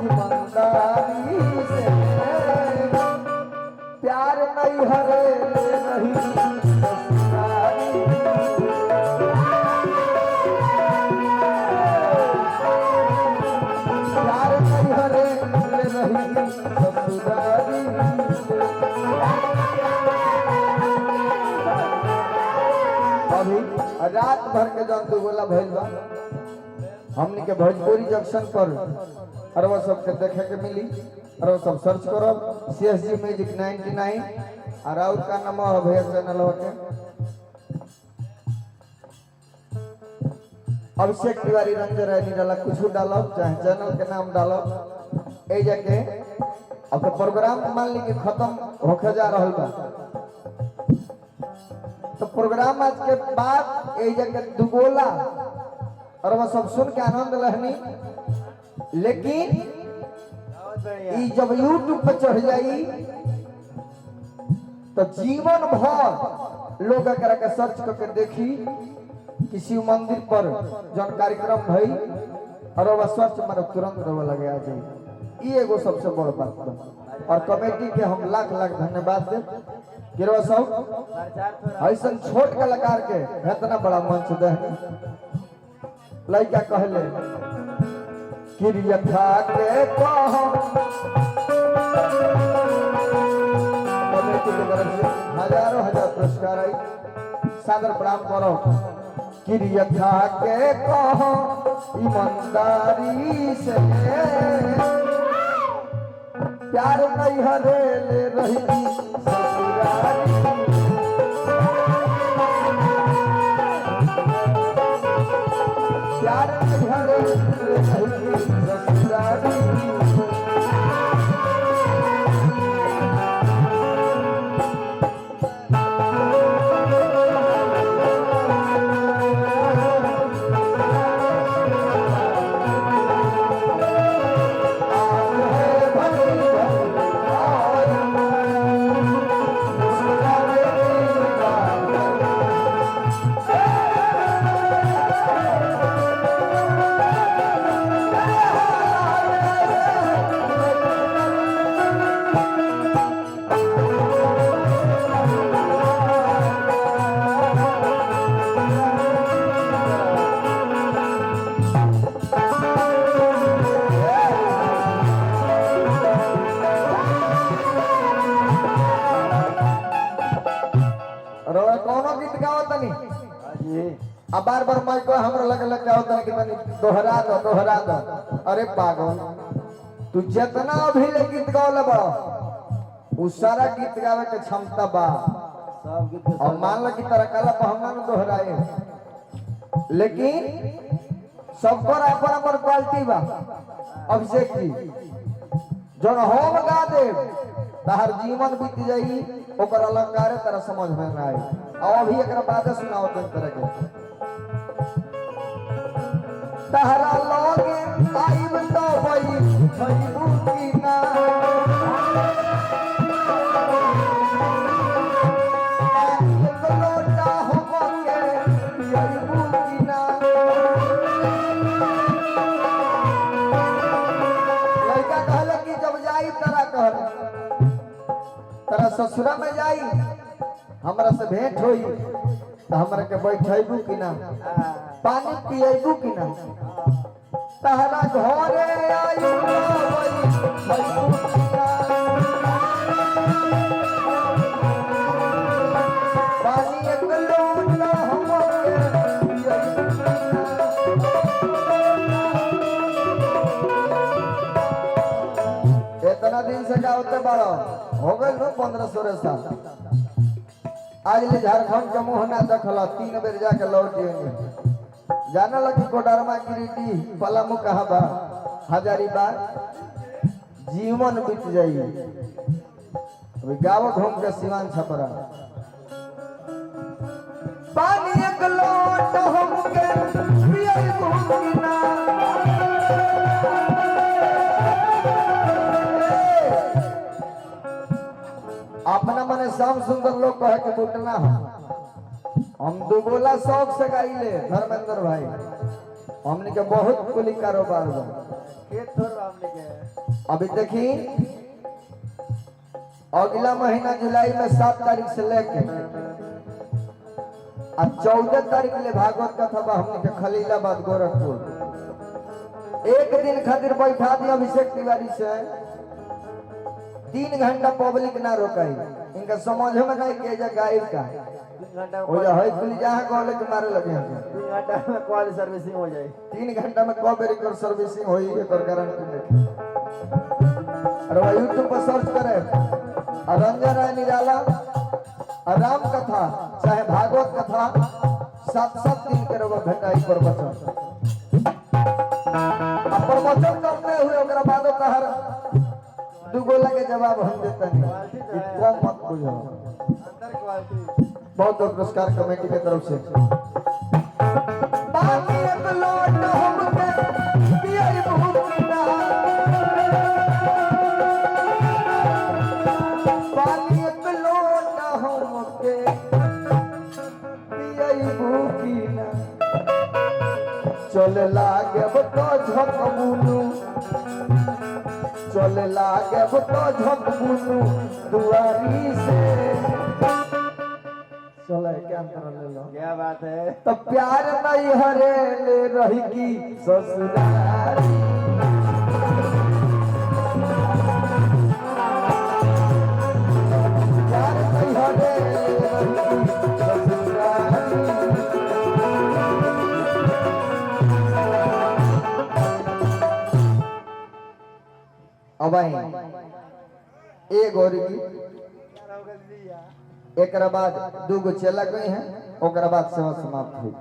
ईमानदारी से प्यार नहीं हरे नहीं ससुरारी प्यार नहीं हरे नहीं ससुरारी अभी रात भर के जन तो बोला भइल बा हमनी के भोजपुरी जंक्शन पर और वो सब के देखे के मिली और वो सब सर्च करब CSG म्यूजिक 99 और आउट का नाम है भैया चैनल के अभिषेक तिवारी रंजन राय डाला कुछ डालब चाहे चैनल के नाम डालब ए जाके अब प्रोग्राम मान ली कि खत्म होके जा रहा बा तो प्रोग्राम आज के बाद ए जाके दुगोला और वो सब सुन के आनंद लहनी लेकिन जब YouTube पे चढ़ जाई तो जीवन भर लोग एकरा के सर्च करके देखी कि शिव मंदिर पर जन कार्यक्रम भई और वो सर्च मारे तुरंत रवा लगे आ जाई ये एगो सबसे बड़ बात बा और कमेटी के हम लाख लाख धन्यवाद दे गिरवा सब ऐसा छोट कलाकार के इतना बड़ा मंच दे लड़का कहले क्रिया खा के कहो कमेटी के तरफ से हजारों हजार पुरस्कार आई सादर प्रणाम करो क्रिया खा के कहो ईमानदारी से प्यार नहीं हरे रही ससुरारी प्यार नहीं हरे रही ससुरारी अब बार बार माइक को हमरा लगे क्या होता है कि तनी दोहरा दो अरे पागल तू जितना भी ले गीत गावले बड़ा उस सारा गीत गावे के क्षमता बा सब गीत और मान लो कि तरह काला पहना न दोहराए लेकिन सबकर अपन अपन क्वालिटी बा अभिषेक जी जन हम गा दे तहर जीवन बीत जाई ओकर अलंकार तरह समझ में ना आई और अभी एकरा बाद सुनाओ तो तरह के तहरा लोगे आइब तो भई भईबू की ना एक लोटा हमके पियबू की ना लड़का कहले कि जब जाई तरा कह तरा ससुरा में जाई हमरा से भेंट होई तो हमरा के बैठैबू कि ना पानी पिएबू कि ना तहरा घरे आई पानी एक लोटा हमके इतना दिन से क्या होते बड़ा हो गए 15-16 साल आज ले झारखंड के मुँह ना देखला 3 बेर जाके लौट जाएंगे जाना लगी कोडरमा गिरिटी पलामू कहा बा हजारीबाग जीवन बीत जाई अभी गाँव घूम के सिवान छपरा पानी एक लोट हमके पियबू कि ना अपना मने शाम सुंदर लोग कहे के बुटना हम दुगोला शौक से गाइले धर्मेंद्र भाई हमने के बहुत कुली कारोबार बा खेत थोड़ हमने के अभी देखी अगला महीना जुलाई में 7 तारीख से लेके अब 14 तारीख ले भागवत कथा बा हमने के खलीलाबाद गोरखपुर। एक दिन खातिर बैठा दिया अभिषेक तिवारी से 3 घंटा पब्लिक ना रोकाई। इनका समझ में नहीं के जा गायब का 3 घंटा हो जा है पुलिस जहां कहले के मारे लगे हैं 3 घंटा में कॉल सर्विसिंग हो जाए 3 घंटा में कब बेरी कर सर्विसिंग होई एकर गारंटी देखे। अरे भाई यूट्यूब पर सर्च करे रंजन राय निराला राम कथा चाहे भागवत कथा 7-7 दिन के रोग घटाई पर बचन प्रवचन करते हुए ओकरा बाद कहर दुगोला के जवाब हम देता नहीं कम मत बुझो। अंदर क्वालिटी बहुत बहुत पुरस्कार कमेटी के तरफ से पानी एक लोट हमके पियई भूखना पानी एक लोट हमके पियई भूखना चल लागे तो झकमुनु चल लागे तो झकमुनु दुआरी से चले क्या अंतर ले लो क्या बात है तो प्यार नहीं हरे ले रही की ससुरारी प्यार नहीं हरे ले रही की ससुरारी अब ए गौरी की एक बाद 2 गो चला गई हैं ओकरा बाद सेवा समाप्त हुई।